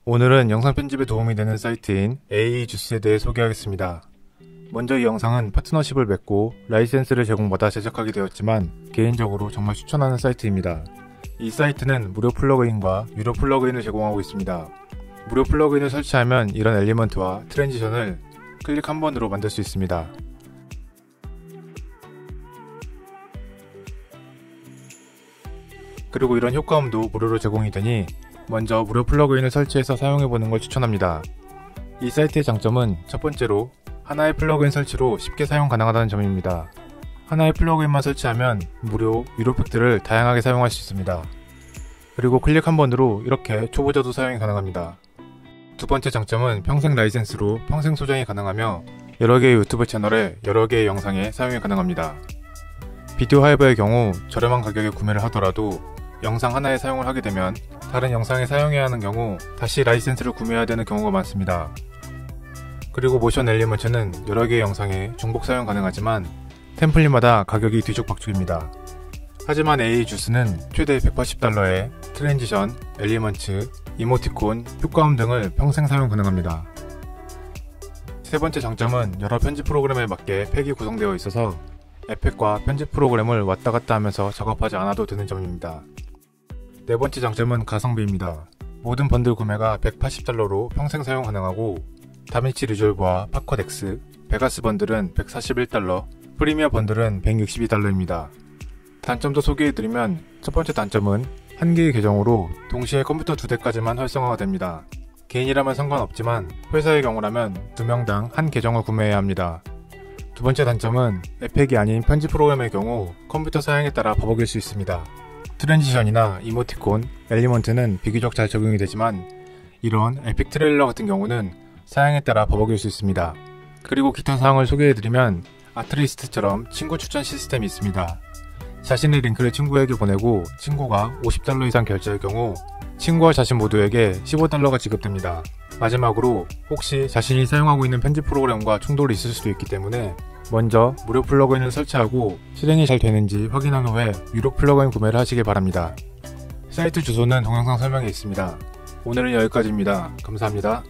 오늘은 영상 편집에 도움이 되는 사이트인 AE주스에 대해 소개하겠습니다. 먼저 이 영상은 파트너십을 맺고 라이센스를 제공받아 제작하게 되었지만 개인적으로 정말 추천하는 사이트입니다. 이 사이트는 무료 플러그인과 유료 플러그인을 제공하고 있습니다. 무료 플러그인을 설치하면 이런 엘리먼트와 트랜지션을 클릭 한 번으로 만들 수 있습니다. 그리고 이런 효과음도 무료로 제공이 되니 먼저 무료 플러그인을 설치해서 사용해보는 걸 추천합니다. 이 사이트의 장점은 첫 번째로 하나의 플러그인 설치로 쉽게 사용 가능하다는 점입니다. 하나의 플러그인만 설치하면 무료, 유료 팩들을 다양하게 사용할 수 있습니다. 그리고 클릭 한 번으로 이렇게 초보자도 사용이 가능합니다. 두 번째 장점은 평생 라이센스로 평생 소장이 가능하며 여러 개의 유튜브 채널에 여러 개의 영상에 사용이 가능합니다. 비디오 하이브의 경우 저렴한 가격에 구매를 하더라도 영상 하나에 사용을 하게 되면 다른 영상에 사용해야 하는 경우 다시 라이센스를 구매해야 되는 경우가 많습니다. 그리고 모션 엘리먼트는 여러 개의 영상에 중복 사용 가능하지만 템플릿마다 가격이 뒤죽박죽입니다. 하지만 AE주스는 최대 $180에 트랜지션, 엘리먼트, 이모티콘, 효과음 등을 평생 사용 가능합니다. 세 번째 장점은 여러 편집 프로그램에 맞게 팩이 구성되어 있어서 에펙과 편집 프로그램을 왔다 갔다 하면서 작업하지 않아도 되는 점입니다. 네 번째 장점은 가성비입니다. 모든 번들 구매가 $180로 평생 사용 가능하고 다빈치 리졸브와 팝컷 X, 베가스 번들은 $141, 프리미어 번들은 $162입니다. 단점도 소개해드리면 첫 번째 단점은 한 개의 계정으로 동시에 컴퓨터 2대까지만 활성화가 됩니다. 개인이라면 상관없지만 회사의 경우라면 2명당 한 계정을 구매해야 합니다. 두 번째 단점은 에펙이 아닌 편집 프로그램의 경우 컴퓨터 사양에 따라 버벅일 수 있습니다. 트랜지션이나 이모티콘, 엘리먼트는 비교적 잘 적용이 되지만 이런 에픽 트레일러 같은 경우는 사양에 따라 버벅일 수 있습니다. 그리고 기타 사항을 소개해드리면 아트리스트처럼 친구 추천 시스템이 있습니다. 자신의 링크를 친구에게 보내고 친구가 $50 이상 결제할 경우 친구와 자신 모두에게 $15가 지급됩니다. 마지막으로 혹시 자신이 사용하고 있는 편집 프로그램과 충돌이 있을 수도 있기 때문에 먼저 무료 플러그인을 설치하고 실행이 잘 되는지 확인한 후에 유료 플러그인 구매를 하시길 바랍니다. 사이트 주소는 동영상 설명에 있습니다. 오늘은 여기까지입니다. 감사합니다.